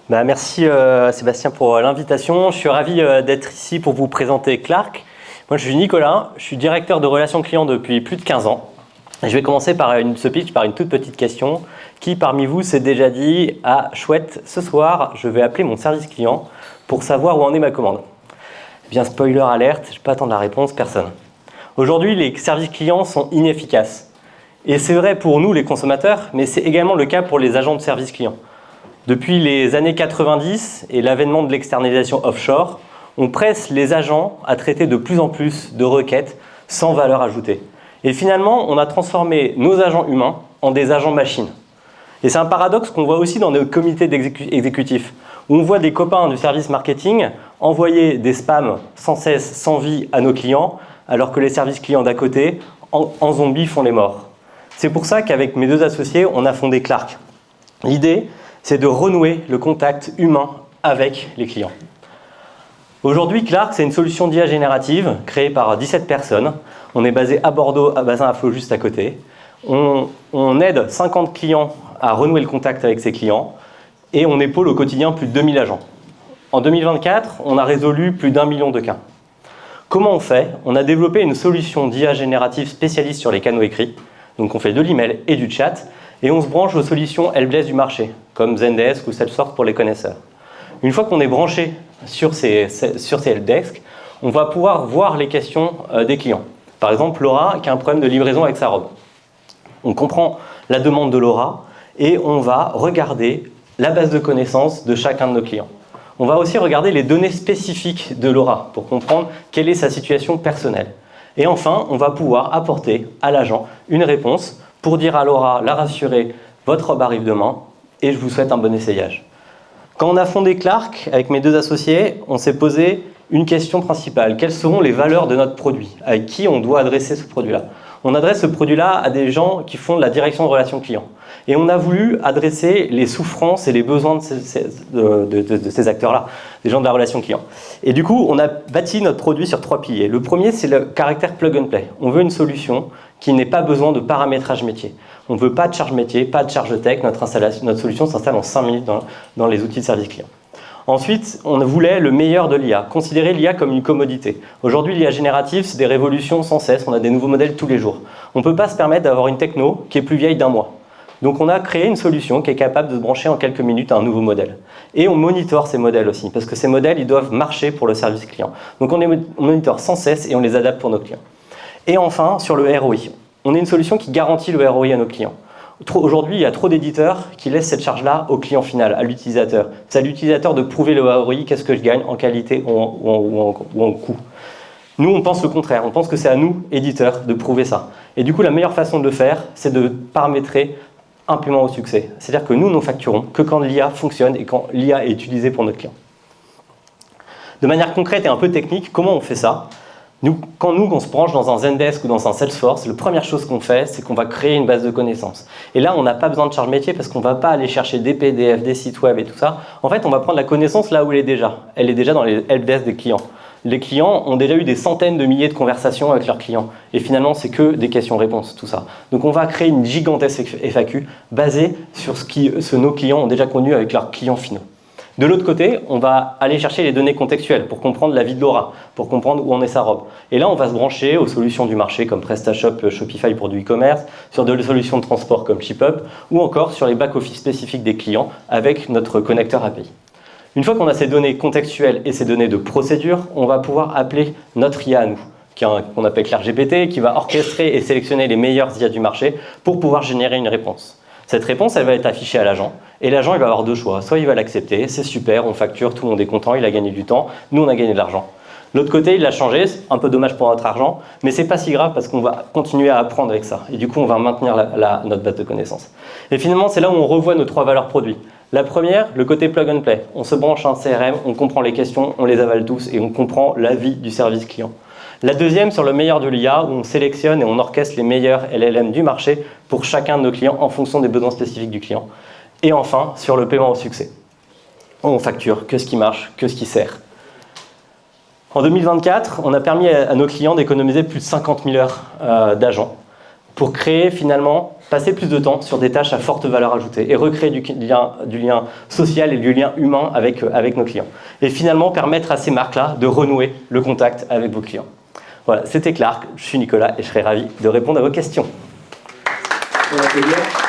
Merci Sébastien pour l'invitation. Je suis ravi d'être ici pour vous présenter Clark. Moi je suis Nicolas, je suis directeur de relations clients depuis plus de 15 ans. Et je vais commencer par ce pitch par une toute petite question. Qui parmi vous s'est déjà dit « Ah chouette, ce soir je vais appeler mon service client pour savoir où en est ma commande ?» Eh bien spoiler alerte, je ne vais pas attendre la réponse, personne. Aujourd'hui les services clients sont inefficaces. Et c'est vrai pour nous les consommateurs, mais c'est également le cas pour les agents de service client. Depuis les années 90 et l'avènement de l'externalisation offshore, on presse les agents à traiter de plus en plus de requêtes sans valeur ajoutée. Et finalement, on a transformé nos agents humains en des agents machines. Et c'est un paradoxe qu'on voit aussi dans nos comités exécutifs, où on voit des copains du service marketing envoyer des spams sans cesse, sans vie à nos clients, alors que les services clients d'à côté, en zombies, font les morts. C'est pour ça qu'avec mes deux associés, on a fondé Clark. L'idée, c'est de renouer le contact humain avec les clients. Aujourd'hui, Clark, c'est une solution d'IA générative créée par 17 personnes. On est basé à Bordeaux, à Bazin-à-Flot, juste à côté. On aide 50 clients à renouer le contact avec ces clients et on épaule au quotidien plus de 2000 agents. En 2024, on a résolu plus d'1 million de cas. Comment on fait? On a développé une solution d'IA générative spécialiste sur les canaux écrits. Donc on fait de l'email et du chat. Et on se branche aux solutions helpdesk du marché, comme Zendesk ou Salesforce pour les connaisseurs. Une fois qu'on est branché sur ces helpdesk, on va pouvoir voir les questions des clients. Par exemple, Laura qui a un problème de livraison avec sa robe. On comprend la demande de Laura et on va regarder la base de connaissances de chacun de nos clients. On va aussi regarder les données spécifiques de Laura pour comprendre quelle est sa situation personnelle. Et enfin, on va pouvoir apporter à l'agent une réponse pour dire à Laura, la rassurer, votre robe arrive demain et je vous souhaite un bon essayage. Quand on a fondé Clark, avec mes deux associés, on s'est posé une question principale. Quelles seront les valeurs de notre produit? Avec qui on doit adresser ce produit-là? On adresse ce produit-là à des gens qui font de la direction de relations clients. Et on a voulu adresser les souffrances et les besoins de ces acteurs-là, des gens de la relation client. Et du coup, on a bâti notre produit sur 3 piliers. Le premier, c'est le caractère plug and play. On veut une solution qui n'ait pas besoin de paramétrage métier. On ne veut pas de charge métier, pas de charge tech. Notre solution s'installe en 5 minutes dans les outils de service client. Ensuite, on voulait le meilleur de l'IA, considérer l'IA comme une commodité. Aujourd'hui, l'IA générative, c'est des révolutions sans cesse, on a des nouveaux modèles tous les jours. On ne peut pas se permettre d'avoir une techno qui est plus vieille d'1 mois. Donc on a créé une solution qui est capable de se brancher en quelques minutes à un nouveau modèle. Et on monitore ces modèles aussi, parce que ces modèles, ils doivent marcher pour le service client. Donc on monitore sans cesse et on les adapte pour nos clients. Et enfin, sur le ROI, on est une solution qui garantit le ROI à nos clients. Aujourd'hui, il y a trop d'éditeurs qui laissent cette charge-là au client final, à l'utilisateur. C'est à l'utilisateur de prouver le ROI, qu'est-ce que je gagne en qualité ou en coût. Nous, on pense le contraire. On pense que c'est à nous, éditeurs, de prouver ça. Et du coup, la meilleure façon de le faire, c'est de paramétrer un paiement au succès. C'est-à-dire que nous ne facturons que quand l'IA fonctionne et quand l'IA est utilisée pour notre client. De manière concrète et un peu technique, comment on fait ça? Quand on se branche dans un Zendesk ou dans un Salesforce, la première chose qu'on fait, c'est qu'on va créer une base de connaissances. Et là, on n'a pas besoin de charge métier parce qu'on ne va pas aller chercher des PDF, des sites web et tout ça. En fait, on va prendre la connaissance là où elle est déjà. Elle est déjà dans les helpdesk des clients. Les clients ont déjà eu des centaines de milliers de conversations avec leurs clients. Et finalement, c'est que des questions-réponses, tout ça. Donc, on va créer une gigantesque FAQ basée sur ce que nos clients ont déjà connu avec leurs clients finaux. De l'autre côté, on va aller chercher les données contextuelles pour comprendre la vie de Laura, pour comprendre où en est sa robe. Et là, on va se brancher aux solutions du marché comme PrestaShop, Shopify pour du e-commerce, sur des solutions de transport comme ShipUp, ou encore sur les back-office spécifiques des clients avec notre connecteur API. Une fois qu'on a ces données contextuelles et ces données de procédure, on va pouvoir appeler notre IA à nous, qu'on appelle Clark GPT, qui va orchestrer et sélectionner les meilleures IA du marché pour pouvoir générer une réponse. Cette réponse, elle va être affichée à l'agent, et l'agent, il va avoir 2 choix. Soit il va l'accepter, c'est super, on facture, tout le monde est content, il a gagné du temps, nous on a gagné de l'argent. L'autre côté, il l'a changé, c'est un peu dommage pour notre argent, mais c'est pas si grave parce qu'on va continuer à apprendre avec ça. Et du coup, on va maintenir notre base de connaissances. Et finalement, c'est là où on revoit nos 3 valeurs produits. La première, le côté plug and play. On se branche un CRM, on comprend les questions, on les avale tous et on comprend la vie du service client. La deuxième, sur le meilleur de l'IA, où on sélectionne et on orchestre les meilleurs LLM du marché pour chacun de nos clients en fonction des besoins spécifiques du client. Et enfin, sur le paiement au succès. On facture que ce qui marche, que ce qui sert. En 2024, on a permis à nos clients d'économiser plus de 50 000 heures d'agents pour créer finalement passer plus de temps sur des tâches à forte valeur ajoutée et recréer du lien social et du lien humain avec nos clients. Et finalement, permettre à ces marques-là de renouer le contact avec vos clients. Voilà, c'était Clark, je suis Nicolas et je serai ravi de répondre à vos questions. On va applaudir.